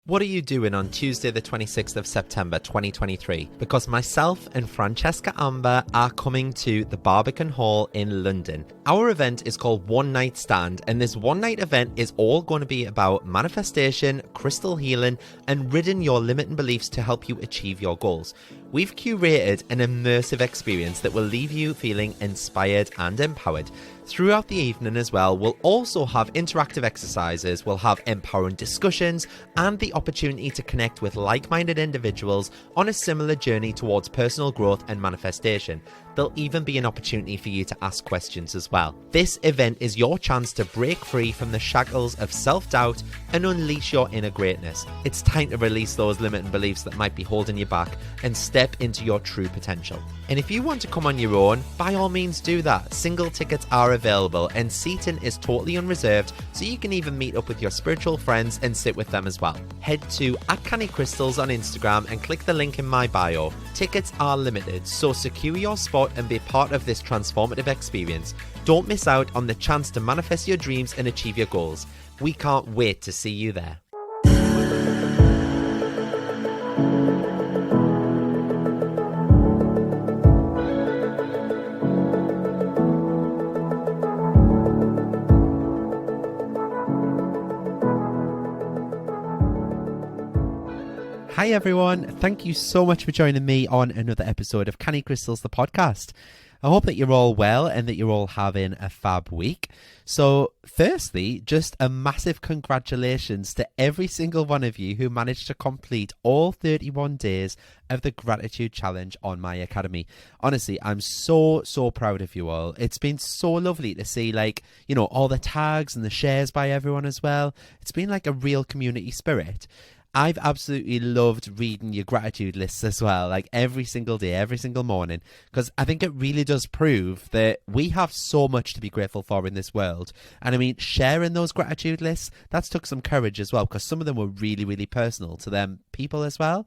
What are you doing on Tuesday the 26th of September 2023? Because myself and Francesca Amber are coming to the Barbican Hall in London. Our event is called One Night Stand, and this one night event is all going to be about manifestation, crystal healing, and ridding your limiting beliefs to help you achieve your goals. We've curated an immersive experience that will leave you feeling inspired and empowered. Throughout the evening as well, we'll also have interactive exercises, we'll have empowering discussions, and the opportunity to connect with like-minded individuals on a similar journey towards personal growth and manifestation. There'll even be an opportunity for you to ask questions as well. This event is your chance to break free from the shackles of self-doubt and unleash your inner greatness. It's time to release those limiting beliefs that might be holding you back and step into your true potential. And if you want to come on your own, by all means do that. Single tickets are available and seating is totally unreserved, so you can even meet up with your spiritual friends and sit with them as well. Head to @CannyCrystals on Instagram and click the link in my bio. Tickets are limited, so secure your spot and be part of this transformative experience. Don't miss out on the chance to manifest your dreams and achieve your goals. We can't wait to see you there. Hi everyone, thank you so much for joining me on another episode of Canny Crystals, the podcast. I hope that you're all well and that you're all having a fab week. So firstly, just a massive congratulations to every single one of you who managed to complete all 31 days of the gratitude challenge on my academy. Honestly, I'm so proud of you all. It's been so lovely to see all the tags and the shares by everyone as well. It's been like a real community spirit. I've absolutely loved reading your gratitude lists as well, like every single day, every single morning, because I think it really does prove that we have so much to be grateful for in this world. And I mean, sharing those gratitude lists, that's took some courage as well, because some of them were really, really personal to them people as well.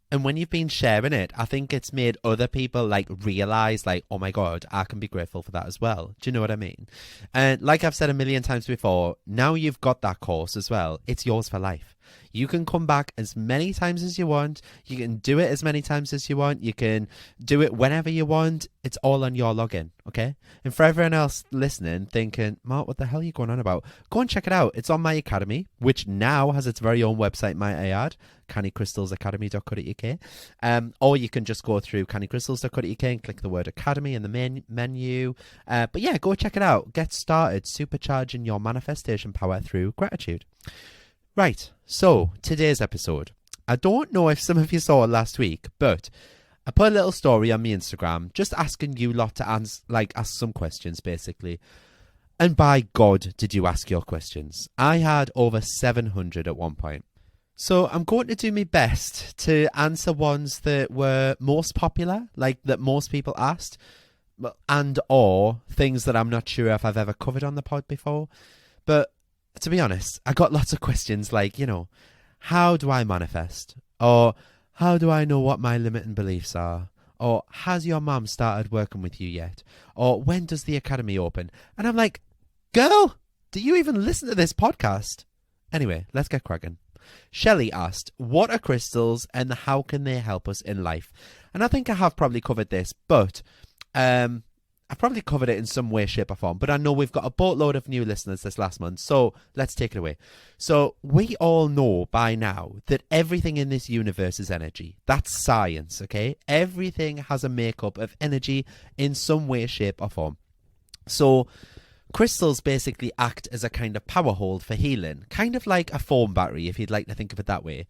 And when you've been sharing it, I think it's made other people realize oh my God, I can be grateful for that as well. Do you know what I mean? And like I've said a million times before, now you've got that course as well. It's yours for life. You can come back as many times as you want. You can do it as many times as you want. You can do it whenever you want. It's all on your login, okay? And for everyone else listening, thinking, Mark, what the hell are you going on about? Go and check it out. It's on my academy, which now has its very own website, might I add, cannycrystalsacademy.co.uk. Or you can just go through cannycrystals.co.uk and click the word academy in the main menu. But yeah, go check it out. Get started supercharging your manifestation power through gratitude. Right, so today's episode. I don't know if some of you saw it last week, but I put a little story on my Instagram just asking you lot to ask some questions, basically. And by God, did you ask your questions. I had over 700 at one point. So I'm going to do my best to answer ones that were most popular, that most people asked, and or things that I'm not sure if I've ever covered on the pod before. But to be honest, I got lots of questions how do I manifest? Or how do I know what my limiting beliefs are? Or has your mum started working with you yet? Or when does the academy open? And I'm like, girl, do you even listen to this podcast? Anyway, let's get cracking. Shelley asked, what are crystals and how can they help us in life? And I think I have probably covered this, but I've probably covered it in some way, shape or form, but I know we've got a boatload of new listeners this last month, so let's take it away. So we all know by now that everything in this universe is energy. That's science, okay? Everything has a makeup of energy in some way, shape or form. So crystals basically act as a kind of power hold for healing, kind of like a phone battery, if you'd like to think of it that way.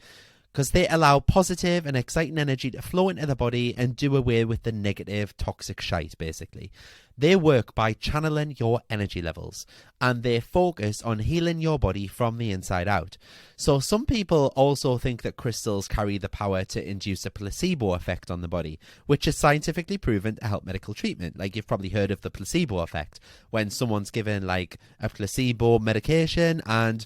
Because they allow positive and exciting energy to flow into the body and do away with the negative, toxic shite, basically. They work by channeling your energy levels, and they focus on healing your body from the inside out. So some people also think that crystals carry the power to induce a placebo effect on the body, which is scientifically proven to help medical treatment. You've probably heard of the placebo effect, when someone's given a placebo medication and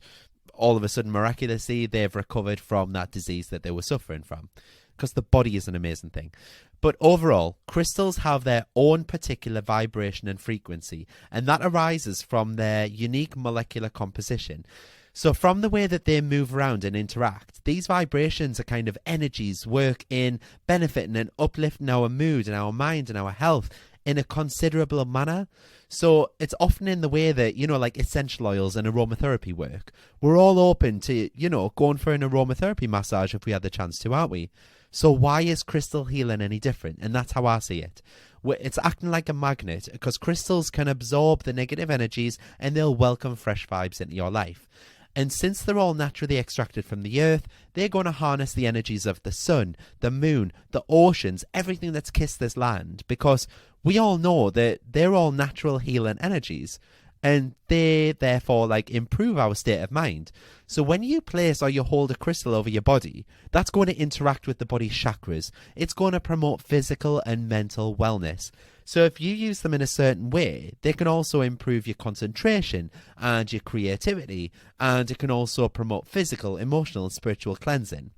all of a sudden, miraculously, they've recovered from that disease that they were suffering from. Because the body is an amazing thing. But overall, crystals have their own particular vibration and frequency, and that arises from their unique molecular composition. So from the way that they move around and interact, these vibrations are kind of energies work in benefiting and uplifting our mood and our mind and our health in a considerable manner. So it's often in the way that, like essential oils and aromatherapy work. We're all open to, going for an aromatherapy massage if we had the chance to, aren't we? So why is crystal healing any different? And that's how I see it. It's acting like a magnet because crystals can absorb the negative energies and they'll welcome fresh vibes into your life. And since they're all naturally extracted from the earth, they're going to harness the energies of the sun, the moon, the oceans, everything that's kissed this land, because we all know that they're all natural healing energies. And they therefore improve our state of mind. So when you place or you hold a crystal over your body, that's going to interact with the body's chakras. It's going to promote physical and mental wellness. So if you use them in a certain way, they can also improve your concentration and your creativity, and it can also promote physical, emotional, and spiritual cleansing.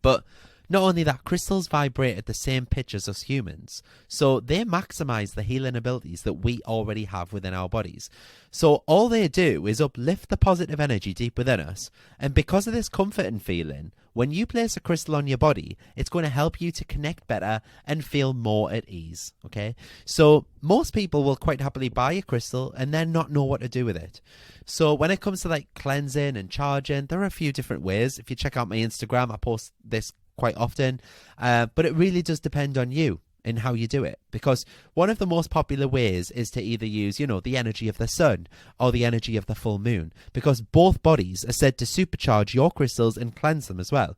But not only that, crystals vibrate at the same pitch as us humans, so they maximize the healing abilities that we already have within our bodies. So all they do is uplift the positive energy deep within us, and because of this comforting feeling, when you place a crystal on your body, it's going to help you to connect better and feel more at ease, okay? So most people will quite happily buy a crystal and then not know what to do with it. So when it comes to cleansing and charging, there are a few different ways. If you check out my Instagram, I post this quite often, but it really does depend on you and how you do it, because one of the most popular ways is to either use the energy of the sun or the energy of the full moon, because both bodies are said to supercharge your crystals and cleanse them as well.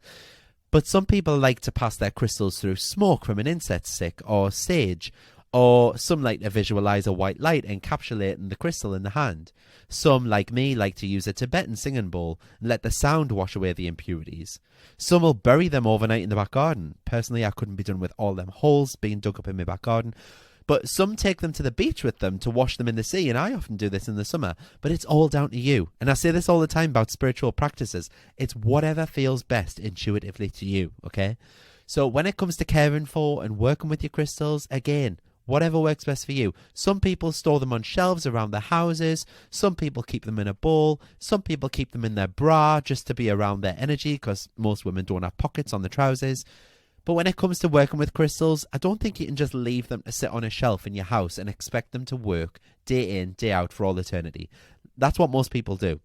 But some people like to pass their crystals through smoke from an incense stick or sage, or some like to visualize a white light encapsulating the crystal in the hand. Some, like me, like to use a Tibetan singing bowl and let the sound wash away the impurities. Some will bury them overnight in the back garden. Personally, I couldn't be done with all them holes being dug up in my back garden. But some take them to the beach with them to wash them in the sea, and I often do this in the summer. But it's all down to you. And I say this all the time about spiritual practices. It's whatever feels best intuitively to you, okay? So when it comes to caring for and working with your crystals, again, whatever works best for you. Some people store them on shelves around their houses. Some people keep them in a bowl. Some people keep them in their bra just to be around their energy, because most women don't have pockets on the trousers. But when it comes to working with crystals, I don't think you can just leave them to sit on a shelf in your house and expect them to work day in, day out for all eternity. That's what most people do.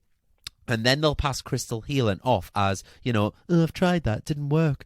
And then they'll pass crystal healing off as, oh, I've tried that, didn't work.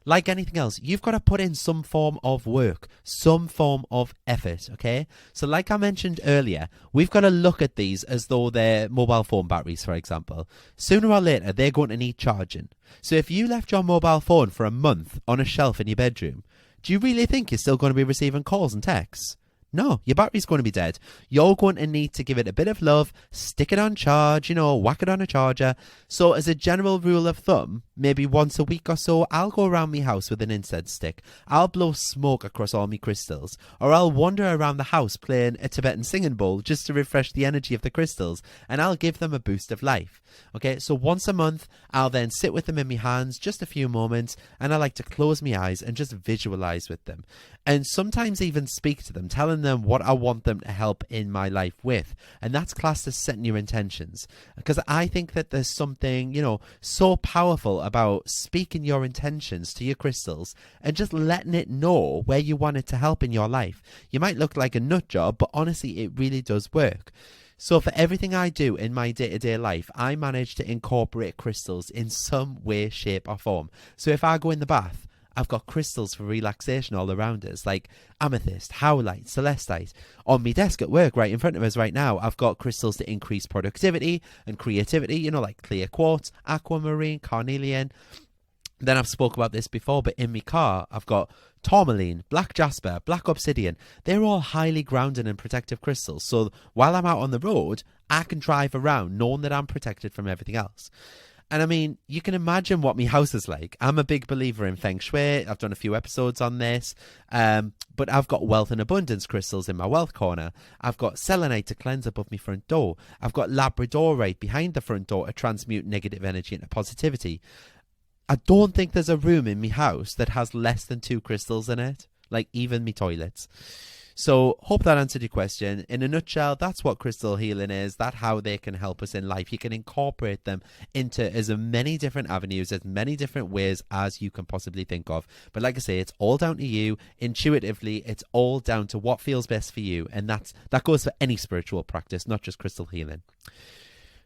Like anything else, you've got to put in some form of work, some form of effort, okay? So like I mentioned earlier, we've got to look at these as though they're mobile phone batteries, for example. Sooner or later, they're going to need charging. So if you left your mobile phone for a month on a shelf in your bedroom, do you really think you're still going to be receiving calls and texts? No, your battery's going to be dead. You're going to need to give it a bit of love, stick it on charge, whack it on a charger. So as a general rule of thumb, maybe once a week or so, I'll go around my house with an incense stick. I'll blow smoke across all my crystals. Or I'll wander around the house playing a Tibetan singing bowl just to refresh the energy of the crystals. And I'll give them a boost of life. Okay, so once a month, I'll then sit with them in my hands, just a few moments, and I like to close my eyes and just visualize with them. And sometimes even speak to them, telling them what I want them to help in my life with. And that's classed as setting your intentions. Because I think that there's something, so powerful about speaking your intentions to your crystals and just letting it know where you want it to help in your life. You might look like a nut job, but honestly, it really does work. So for everything I do in my day-to-day life, I manage to incorporate crystals in some way, shape or form. So if I go in the bath, I've got crystals for relaxation all around us, like amethyst, howlite, celestite. On my desk at work, right in front of us right now, I've got crystals to increase productivity and creativity, like clear quartz, aquamarine, carnelian. Then I've spoke about this before, but in my car, I've got tourmaline, black jasper, black obsidian. They're all highly grounded and protective crystals. So while I'm out on the road, I can drive around knowing that I'm protected from everything else. And I mean, you can imagine what my house is like. I'm a big believer in Feng Shui. I've done a few episodes on this. But I've got wealth and abundance crystals in my wealth corner. I've got selenite to cleanse above my front door. I've got labradorite behind the front door to transmute negative energy into positivity. I don't think there's a room in my house that has less than 2 crystals in it. Like even my toilets. So hope that answered your question. In a nutshell, that's what crystal healing is. That's how they can help us in life. You can incorporate them into as many different avenues, as many different ways as you can possibly think of. But like I say, it's all down to you. Intuitively, it's all down to what feels best for you. And that goes for any spiritual practice, not just crystal healing.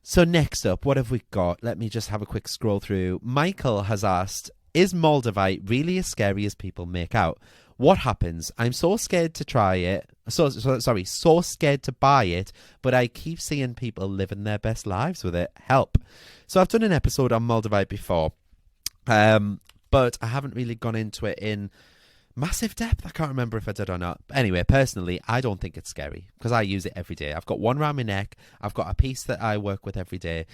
So next up, what have we got? Let me just have a quick scroll through. Michael has asked, is Moldavite really as scary as people make out? What happens? I'm so scared to try it. So scared to buy it, but I keep seeing people living their best lives with it. Help. So I've done an episode on Moldavite before, but I haven't really gone into it in massive depth. I can't remember if I did or not. But anyway, personally, I don't think it's scary because I use it every day. I've got one around my neck. I've got a piece that I work with every day.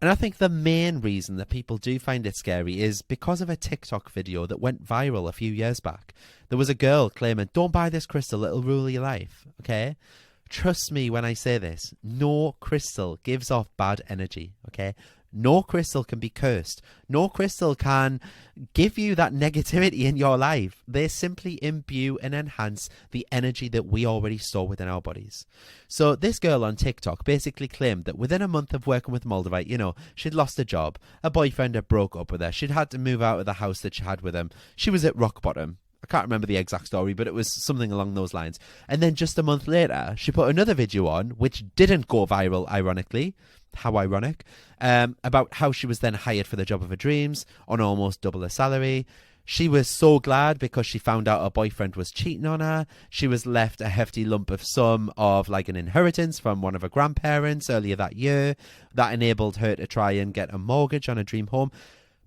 And I think the main reason that people do find it scary is because of a TikTok video that went viral a few years back. There was a girl claiming, don't buy this crystal, it'll rule your life, okay? Trust me when I say this, no crystal gives off bad energy, okay? No crystal can be cursed. No crystal can give you that negativity in your life. They simply imbue and enhance the energy that we already store within our bodies. So this girl on TikTok basically claimed that within a month of working with Moldavite, she'd lost a job. A boyfriend had broke up with her. She'd had to move out of the house that she had with him. She was at rock bottom. I can't remember the exact story, but it was something along those lines. And then just a month later, she put another video on, which didn't go viral, ironically. How ironic. About how she was then hired for the job of her dreams on almost double her salary. She was so glad because she found out her boyfriend was cheating on her. She was left a hefty lump of sum of like an inheritance from one of her grandparents earlier that year. That enabled her to try and get a mortgage on a dream home.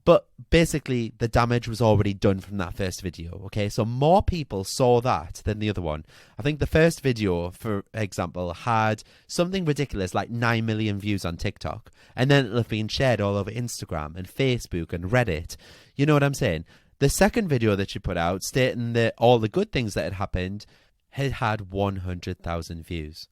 But basically, the damage was already done from that first video, okay? So more people saw that than the other one. I think the first video, for example, had something ridiculous like 9 million views on TikTok. And then it'll have been shared all over Instagram and Facebook and Reddit. You know what I'm saying? The second video that she put out, stating that all the good things that had happened, had 100,000 views.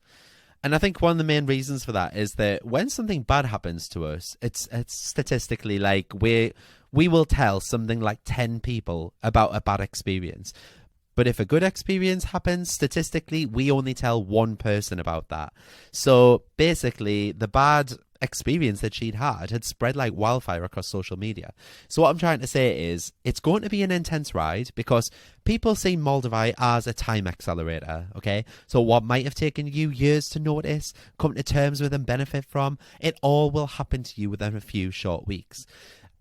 And I think one of the main reasons for that is that when something bad happens to us, it's statistically like we will tell something like 10 people about a bad experience. But if a good experience happens, statistically, we only tell one person about that. So basically, the bad experience that she'd had spread like wildfire across social media. So what I'm trying to say is it's going to be an intense ride because people see Moldavite as a time accelerator, okay? So what might have taken you years to notice, come to terms with and benefit from, it all will happen to you within a few short weeks.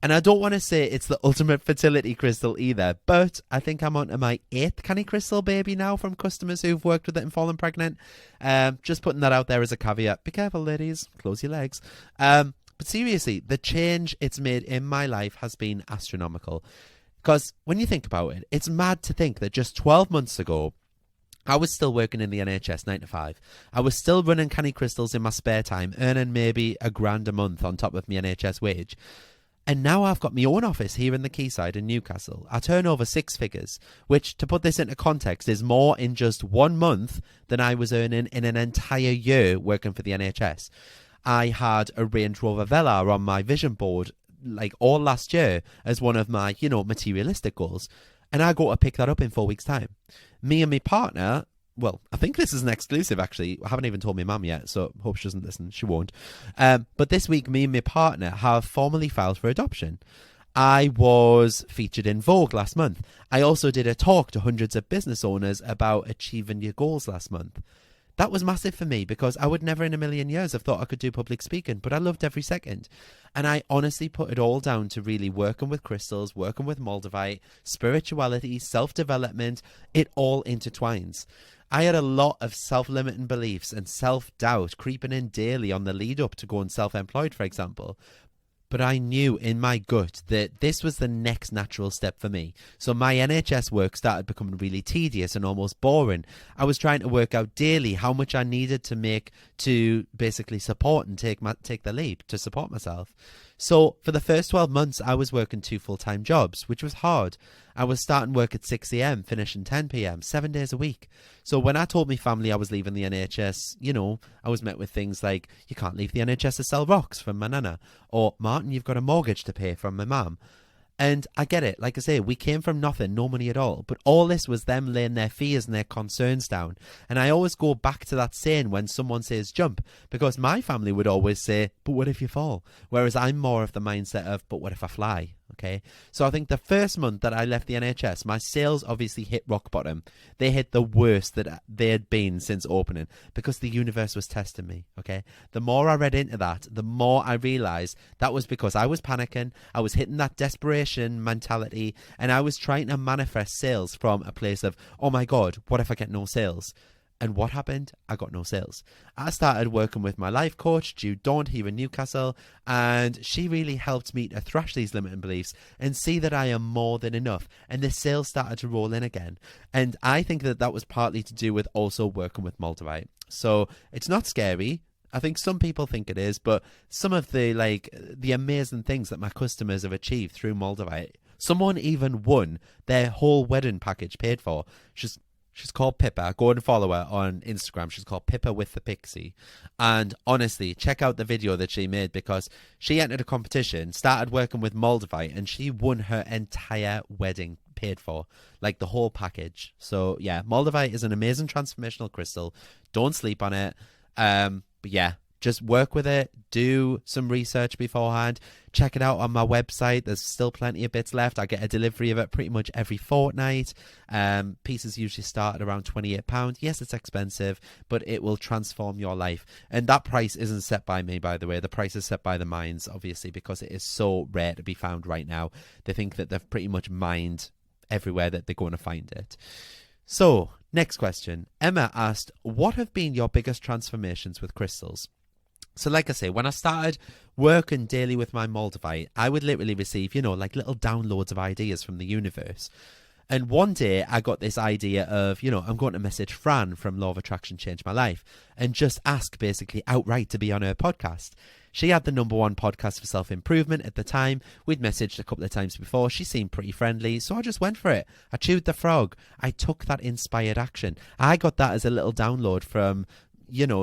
And I don't want to say it's the ultimate fertility crystal either, but I think I'm on to my 8th canny crystal baby now from customers who've worked with it and fallen pregnant. Just putting that out there as a caveat. Be careful, ladies. Close your legs. But seriously, the change it's made in my life has been astronomical. Because when you think about it, it's mad to think that just 12 months ago, I was still working in the NHS 9 to 5. I was still running canny crystals in my spare time, earning maybe £1,000 a month on top of my NHS wage. And now I've got my own office here in the Quayside in Newcastle. I turn over 6 figures, which, to put this into context, is more in just 1 month than I was earning in an entire year working for the NHS. I had a Range Rover Velar on my vision board like all last year as one of my, materialistic goals. And I got to pick that up in 4 weeks' time. Me and my partner... Well, I think this is an exclusive, actually. I haven't even told my mum yet, so hope she doesn't listen. She won't. But this week, me and my partner have formally filed for adoption. I was featured in Vogue last month. I also did a talk to hundreds of business owners about achieving your goals last month. That was massive for me because I would never in a million years have thought I could do public speaking, but I loved every second. And I honestly put it all down to really working with crystals, working with Moldavite, spirituality, self-development. It all intertwines. I had a lot of self-limiting beliefs and self-doubt creeping in daily on the lead up to going self-employed, for example. But I knew in my gut that this was the next natural step for me. So my NHS work started becoming really tedious and almost boring. I was trying to work out daily how much I needed to make to basically support and take the leap to support myself. So for the first 12 months, I was working 2 full-time jobs, which was hard. I was starting work at 6 a.m, finishing 10 p.m, 7 days a week. So when I told my family I was leaving the NHS, I was met with things like, you can't leave the NHS to sell rocks from my nana, or Martin, you've got a mortgage to pay from my mum. And I get it. Like I say, we came from nothing, no money at all. But all this was them laying their fears and their concerns down. And I always go back to that saying when someone says jump, because my family would always say, but what if you fall? Whereas I'm more of the mindset of, but what if I fly? Okay. So I think the first month that I left the NHS, my sales obviously hit rock bottom. They hit the worst that they had been since opening because the universe was testing me. Okay. The more I read into that, the more I realized that was because I was panicking. I was hitting that desperation mentality and I was trying to manifest sales from a place of, oh my God, what if I get no sales? And what happened? I got no sales. I started working with my life coach, Jude Daunt, here in Newcastle, and she really helped me to thrash these limiting beliefs and see that I am more than enough. And the sales started to roll in again. And I think that that was partly to do with also working with Moldavite. So it's not scary. I think some people think it is, but some of the amazing things that my customers have achieved through Moldavite. Someone even won their whole wedding package paid for. She's called Pippa. Go and follow her on Instagram. She's called Pippa with the Pixie. And honestly, check out the video that she made because she entered a competition, started working with Moldavite, and she won her entire wedding paid for, like the whole package. So yeah, Moldavite is an amazing transformational crystal. Don't sleep on it. But yeah, just work with it. Do some research beforehand. Check it out on my website. There's still plenty of bits left. I get a delivery of it pretty much every fortnight. Pieces usually start at around £28. Yes, it's expensive, but it will transform your life. And that price isn't set by me, by the way. The price is set by the mines, obviously, because it is so rare to be found right now. They think that they've pretty much mined everywhere that they're going to find it. So, next question. Emma asked, what have been your biggest transformations with crystals? So like I say, when I started working daily with my Moldavite, I would literally receive, like little downloads of ideas from the universe. And one day I got this idea of, I'm going to message Fran from Law of Attraction Change My Life and just ask basically outright to be on her podcast. She had the #1 podcast for self-improvement at the time. We'd messaged a couple of times before. She seemed pretty friendly, so I just went for it. I chewed the frog. I took that inspired action. I got that as a little download from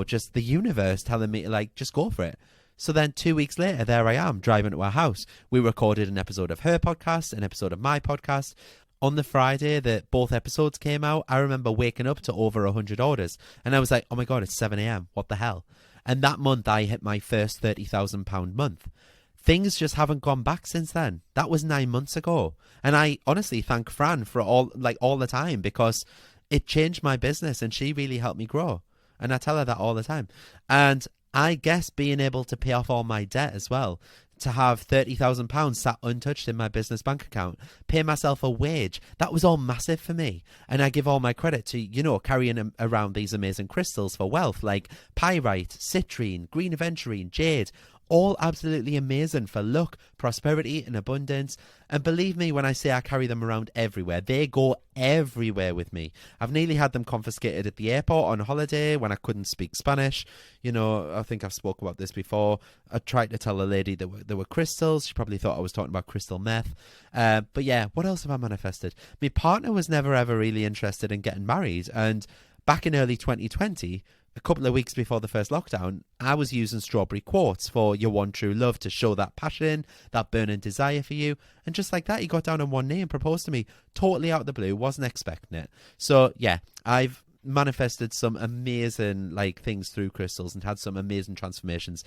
just the universe telling me to just go for it. So then 2 weeks later, there I am driving to our house. We recorded an episode of her podcast, an episode of my podcast. On the Friday that both episodes came out, I remember waking up to over 100 orders. And I was like, oh my God, it's 7 a.m. What the hell? And that month I hit my first £30,000 month. Things just haven't gone back since then. That was 9 months ago. And I honestly thank Fran for all the time because it changed my business and she really helped me grow. And I tell her that all the time. And I guess being able to pay off all my debt as well, to have £30,000 sat untouched in my business bank account, pay myself a wage, that was all massive for me. And I give all my credit to, carrying around these amazing crystals for wealth like pyrite, citrine, green aventurine, jade, all absolutely amazing for luck, prosperity and abundance. And believe me when I say I carry them around everywhere. They go everywhere with me. I've nearly had them confiscated at the airport on holiday when I couldn't speak Spanish. I think I've spoke about this before. I tried to tell a lady that there were crystals. She probably thought I was talking about crystal meth. But yeah, what else have I manifested? My partner was never ever really interested in getting married. And back in early 2020, a couple of weeks before the first lockdown, I was using strawberry quartz for your one true love to show that passion, that burning desire for you. And just like that, he got down on one knee and proposed to me totally out of the blue. Wasn't expecting it. So yeah, I've manifested some amazing things through crystals and had some amazing transformations.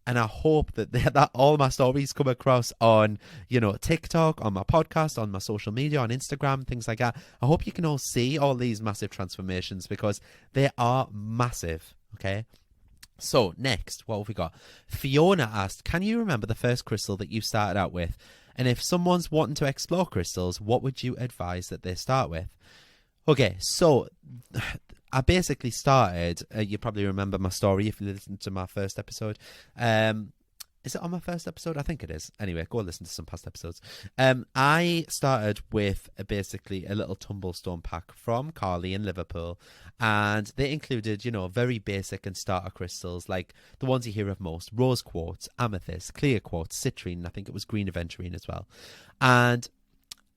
And I hope that all my stories come across on, TikTok, on my podcast, on my social media, on Instagram, things like that. I hope you can all see all these massive transformations because they are massive, okay? So next, what have we got? Fiona asked, can you remember the first crystal that you started out with? And if someone's wanting to explore crystals, what would you advise that they start with? Okay, so I basically started, you probably remember my story if you listened to my first episode. Is it on my first episode? I think it is. Anyway, go listen to some past episodes. I started with basically a little tumblestone pack from Carly in Liverpool. And they included, very basic and starter crystals like the ones you hear of most. Rose quartz, amethyst, clear quartz, citrine. I think it was green aventurine as well. And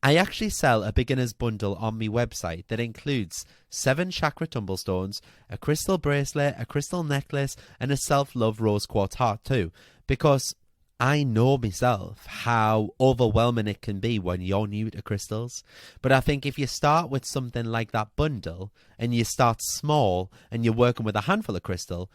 I actually sell a beginner's bundle on my website that includes 7 chakra tumblestones, a crystal bracelet, a crystal necklace, and a self-love rose quartz heart too. Because I know myself how overwhelming it can be when you're new to crystals. But I think if you start with something like that bundle and you start small and you're working with a handful of crystal,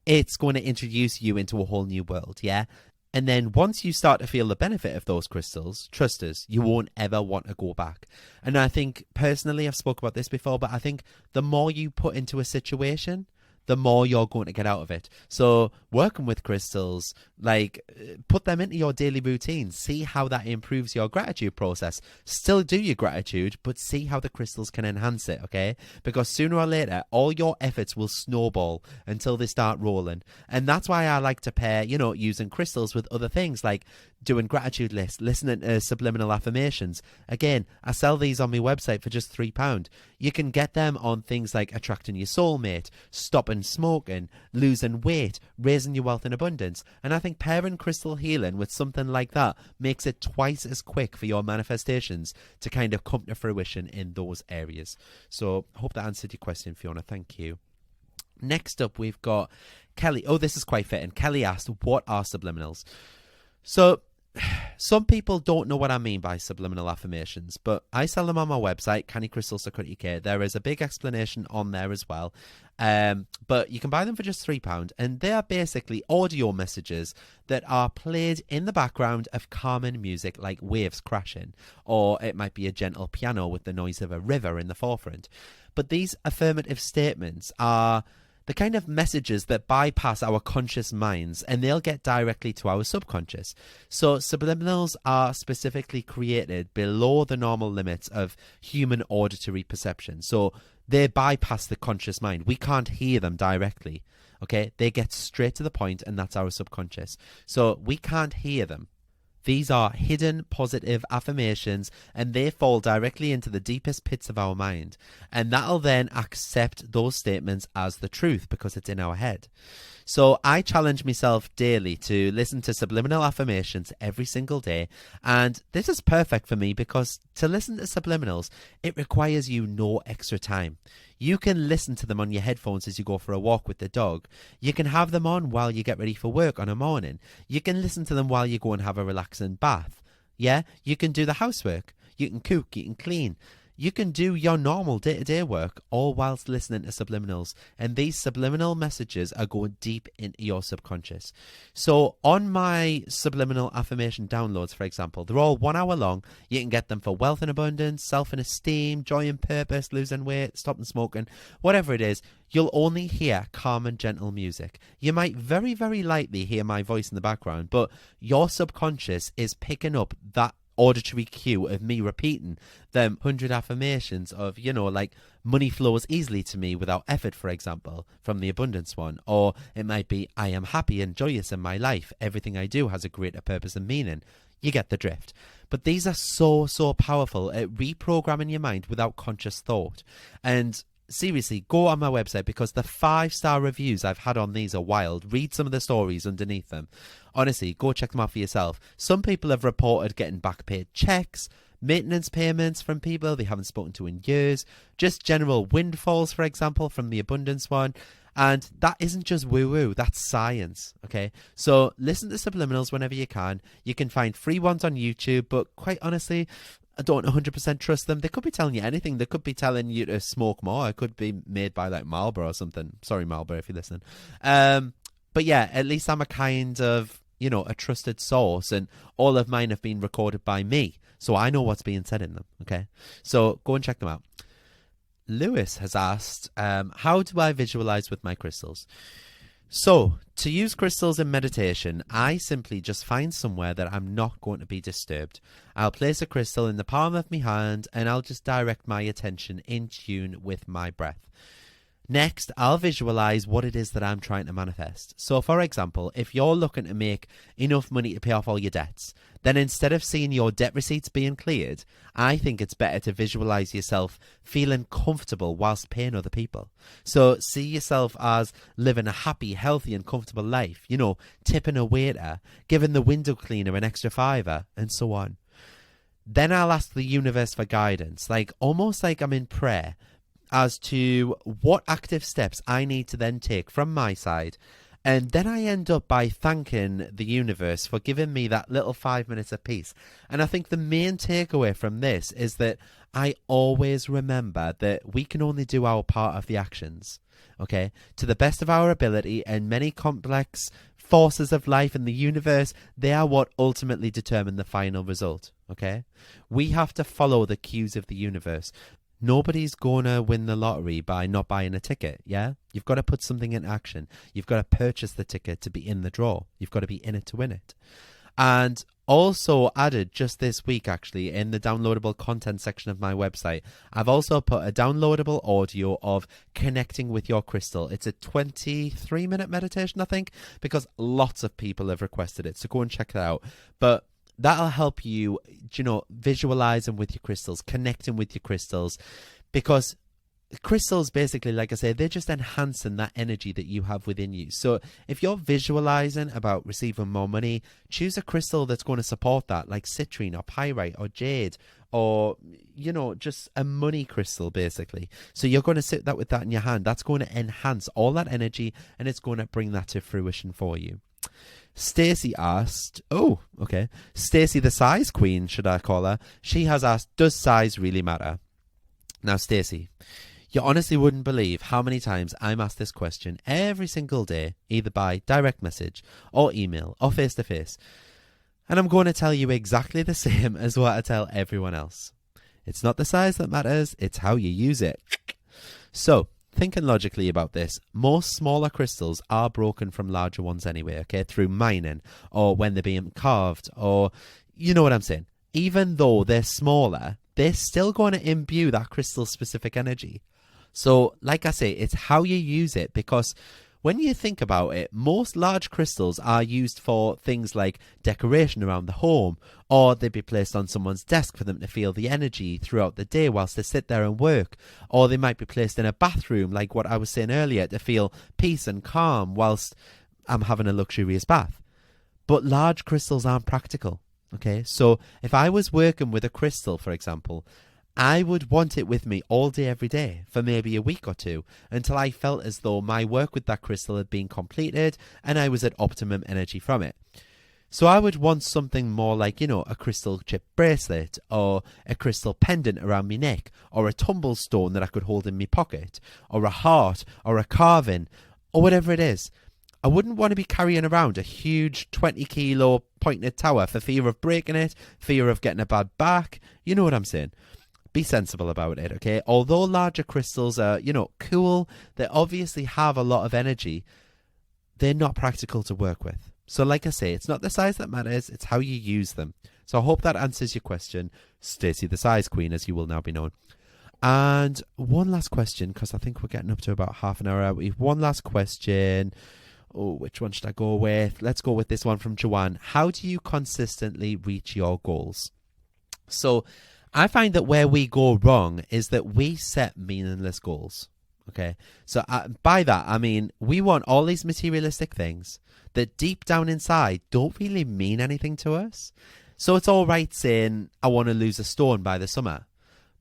it's going to introduce you into a whole new world, yeah? And then once you start to feel the benefit of those crystals, trust us, you won't ever want to go back. And I think, personally, I've spoke about this before, but I think the more you put into a situation, the more you're going to get out of it. So working with crystals, like, put them into your daily routine. See how that improves your gratitude process. Still do your gratitude, but see how the crystals can enhance it, okay? Because sooner or later, all your efforts will snowball until they start rolling. And that's why I like to pair, using crystals with other things, like doing gratitude lists, listening to subliminal affirmations. Again, I sell these on my website for just £3. You can get them on things like attracting your soulmate, stopping smoking, losing weight, raising your wealth in abundance. And I think pairing crystal healing with something like that makes it twice as quick for your manifestations to kind of come to fruition in those areas. So I hope that answered your question, Fiona. Thank you. Next up, we've got Kelly. Oh, this is quite fitting. Kelly asked, what are subliminals? So some people don't know what I mean by subliminal affirmations, but I sell them on my website, cannycrystals.co.uk. There is a big explanation on there as well. But you can buy them for just £3, and they are basically audio messages that are played in the background of calming music like waves crashing, or it might be a gentle piano with the noise of a river in the forefront. But these affirmative statements are the kind of messages that bypass our conscious minds, and they'll get directly to our subconscious. So subliminals are specifically created below the normal limits of human auditory perception. So they bypass the conscious mind. We can't hear them directly. Okay, they get straight to the point, and that's our subconscious. So we can't hear them. These are hidden positive affirmations, and they fall directly into the deepest pits of our mind. And that'll then accept those statements as the truth because it's in our head. So I challenge myself daily to listen to subliminal affirmations every single day. And this is perfect for me because to listen to subliminals, it requires you no extra time. You can listen to them on your headphones as you go for a walk with the dog. You can have them on while you get ready for work on a morning. You can listen to them while you go and have a relaxing bath. Yeah, you can do the housework. You can cook, you can clean. You can do your normal day-to-day work all whilst listening to subliminals. And these subliminal messages are going deep into your subconscious. So on my subliminal affirmation downloads, for example, they're all 1 hour long. You can get them for wealth and abundance, self and esteem, joy and purpose, losing weight, stopping smoking, whatever it is. You'll only hear calm and gentle music. You might very, very lightly hear my voice in the background, but your subconscious is picking up that auditory cue of me repeating them 100 affirmations of, like money flows easily to me without effort, for example, from the abundance one. Or it might be, I am happy and joyous in my life. Everything I do has a greater purpose and meaning. You get the drift. But these are so, so powerful at reprogramming your mind without conscious thought. And seriously, go on my website because the 5-star reviews I've had on these are wild. Read some of the stories underneath them. Honestly, go check them out for yourself. Some people have reported getting back paid checks, maintenance payments from people they haven't spoken to in years, just general windfalls, for example, from the abundance one. And that isn't just woo-woo, that's science, okay? So listen to subliminals whenever you can. You can find free ones on YouTube, but quite honestly, I don't 100% trust them. They could be telling you anything. They could be telling you to smoke more. It could be made by like Marlboro or something. Sorry, Marlboro, if you're listening. But yeah, at least I'm a kind of, a trusted source, and all of mine have been recorded by me. So I know what's being said in them, okay? So go and check them out. Lewis has asked, how do I visualize with my crystals? So, to use crystals in meditation, I simply just find somewhere that I'm not going to be disturbed. I'll place a crystal in the palm of my hand and I'll just direct my attention in tune with my breath. Next, I'll visualize what it is that I'm trying to manifest. So, for example, if you're looking to make enough money to pay off all your debts, then instead of seeing your debt receipts being cleared, I think it's better to visualize yourself feeling comfortable whilst paying other people. So see yourself as living a happy, healthy and comfortable life, tipping a waiter, giving the window cleaner an extra £5, and so on. Then I'll ask the universe for guidance, almost like I'm in prayer, as to what active steps I need to then take from my side And then I end up by thanking the universe for giving me that little 5 minutes of peace. And I think the main takeaway from this is that I always remember that we can only do our part of the actions, okay, to the best of our ability, and many complex forces of life in the universe, they are what ultimately determine the final result, okay? We have to follow the cues of the universe. Nobody's gonna win the lottery by not buying a ticket, yeah? You've got to put something in action. You've got to purchase the ticket to be in the draw. You've got to be in it to win it. And also added just this week, actually, in the downloadable content section of my website, I've also put a downloadable audio of connecting with your crystal. It's a 23-minute meditation, I think, because lots of people have requested it. So go and check it out. But that'll help you, visualizing with your crystals, connecting with your crystals, because crystals, basically, like I say, they're just enhancing that energy that you have within you. So if you're visualizing about receiving more money, choose a crystal that's going to support that, like citrine or pyrite or jade, or just a money crystal, basically. So you're going to sit that with that in your hand. That's going to enhance all that energy, and it's going to bring that to fruition for you. Stacey asked, Stacey the size queen, should I call her? She has asked, does size really matter? Now, Stacey, you honestly wouldn't believe how many times I'm asked this question every single day, either by direct message or email or face-to-face. And I'm going to tell you exactly the same as what I tell everyone else. It's not the size that matters, it's how you use it. So, thinking logically about this, most smaller crystals are broken from larger ones anyway, okay, through mining or when they're being carved, or you know what I'm saying. Even though they're smaller, they're still going to imbue that crystal-specific energy. So, like I say, it's how you use it, because when you think about it, most large crystals are used for things like decoration around the home, or they'd be placed on someone's desk for them to feel the energy throughout the day whilst they sit there and work, or they might be placed in a bathroom, like what I was saying earlier, to feel peace and calm whilst I'm having a luxurious bath. But large crystals aren't practical, okay? So if I was working with a crystal, for example, I would want it with me all day, every day, for maybe a week or two, until I felt as though my work with that crystal had been completed and I was at optimum energy from it. So I would want something more like, a crystal chip bracelet, or a crystal pendant around my neck, or a tumble stone that I could hold in my pocket, or a heart, or a carving, or whatever it is. I wouldn't want to be carrying around a huge 20-kilo pointed tower for fear of breaking it, fear of getting a bad back. You know what I'm saying? Be sensible about it, okay? Although larger crystals are, cool, they obviously have a lot of energy, they're not practical to work with. So like I say, it's not the size that matters, it's how you use them. So I hope that answers your question, Stacey the size queen, as you will now be known. And one last question, because I think we're getting up to about half an hour out. We've one last question. Oh, which one should I go with? Let's go with this one from Joanne. How do you consistently reach your goals? So I find that where we go wrong is that we set meaningless goals, okay? So by that, I mean, we want all these materialistic things that deep down inside don't really mean anything to us. So it's all right saying, I want to lose a stone by the summer.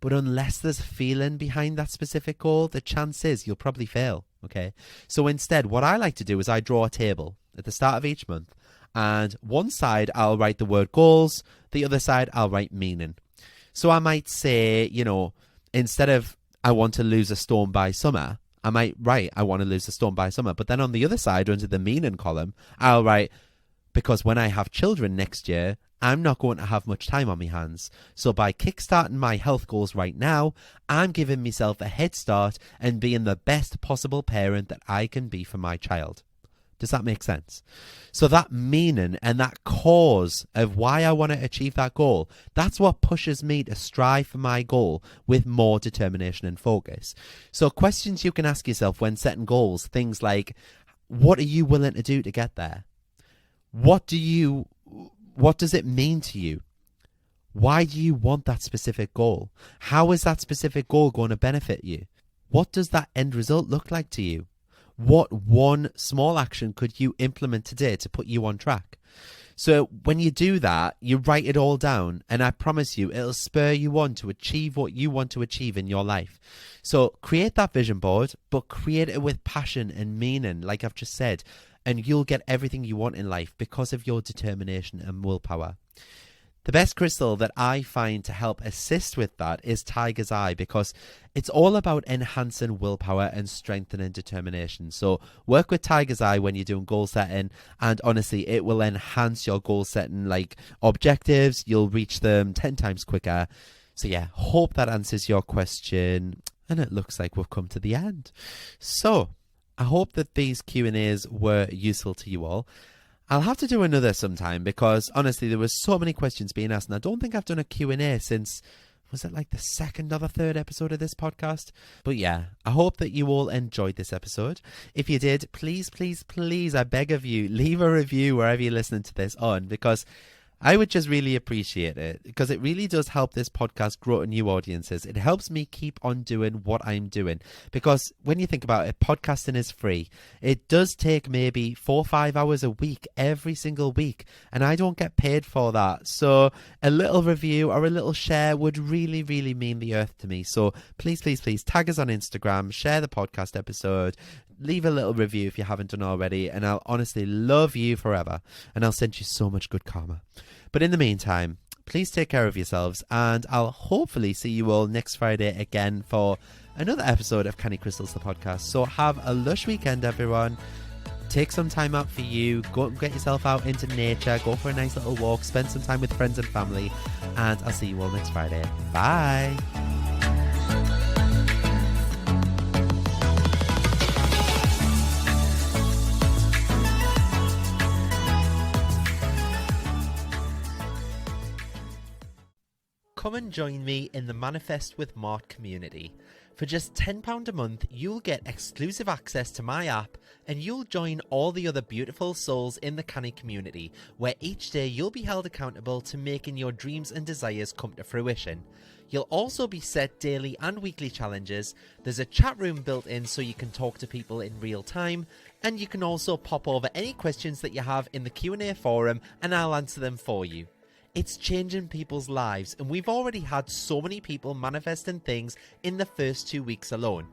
But unless there's feeling behind that specific goal, the chance is you'll probably fail, okay? So instead, what I like to do is I draw a table at the start of each month. And one side, I'll write the word goals. The other side, I'll write meaning. So I might say, instead of I want to lose a stone by summer, I might write I want to lose a stone by summer. But then on the other side, under the meaning column, I'll write, because when I have children next year, I'm not going to have much time on my hands. So by kickstarting my health goals right now, I'm giving myself a head start and being the best possible parent that I can be for my child. Does that make sense? So that meaning and that cause of why I want to achieve that goal, that's what pushes me to strive for my goal with more determination and focus. So questions you can ask yourself when setting goals, things like, what are you willing to do to get there? What does it mean to you? Why do you want that specific goal? How is that specific goal going to benefit you? What does that end result look like to you? What one small action could you implement today to put you on track? So when you do that, you write it all down, and I promise you, it'll spur you on to achieve what you want to achieve in your life. So create that vision board, but create it with passion and meaning, like I've just said. and you'll get everything you want in life because of your determination and willpower. The best crystal that I find to help assist with that is Tiger's Eye, because it's all about enhancing willpower and strengthening determination. So work with Tiger's Eye when you're doing goal setting, and honestly, it will enhance your goal setting like objectives. You'll reach them 10 times quicker. So yeah, hope that answers your question. And it looks like we've come to the end. So I hope that these Q&As were useful to you all. I'll have to do another sometime because honestly, there was so many questions being asked, and I don't think I've done a Q&A since, was it like the second or the third episode of this podcast? But yeah, I hope that you all enjoyed this episode. If you did, please, please, please, I beg of you, leave a review wherever you're listening to this on, because I would just really appreciate it, because it really does help this podcast grow to new audiences. It helps me keep on doing what I'm doing, because when you think about it, podcasting is free. It does take maybe 4 or 5 hours a week, every single week, and I don't get paid for that. So a little review or a little share would really, really mean the earth to me. So please, please, please tag us on Instagram, share the podcast episode, leave a little review if you haven't done already, and I'll honestly love you forever, and I'll send you so much good karma. But in the meantime, please take care of yourselves, and I'll hopefully see you all next Friday again for another episode of Candy Crystals, the podcast. So have a lush weekend, everyone. Take some time out for you. Go and get yourself out into nature. Go for a nice little walk. Spend some time with friends and family. And I'll see you all next Friday. Bye. Come and join me in the Manifest with Mart community. For just £10 a month, you'll get exclusive access to my app, and you'll join all the other beautiful souls in the Canny community, where each day you'll be held accountable to making your dreams and desires come to fruition. You'll also be set daily and weekly challenges. There's a chat room built in so you can talk to people in real time, and you can also pop over any questions that you have in the Q&A forum, and I'll answer them for you. It's changing people's lives, and we've already had so many people manifesting things in the first 2 weeks alone.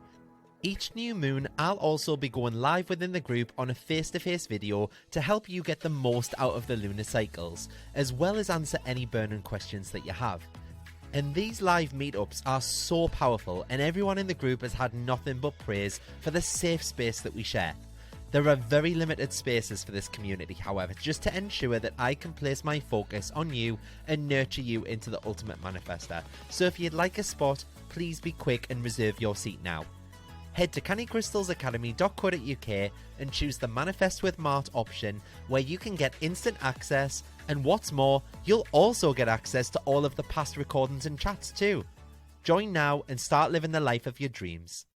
Each new moon, I'll also be going live within the group on a face-to-face video to help you get the most out of the lunar cycles, as well as answer any burning questions that you have. And these live meetups are so powerful, and everyone in the group has had nothing but praise for the safe space that we share. There are very limited spaces for this community, however, just to ensure that I can place my focus on you and nurture you into the ultimate manifester. So if you'd like a spot, please be quick and reserve your seat now. Head to cannycrystalsacademy.co.uk and choose the Manifest with Mart option, where you can get instant access, and what's more, you'll also get access to all of the past recordings and chats too. Join now and start living the life of your dreams.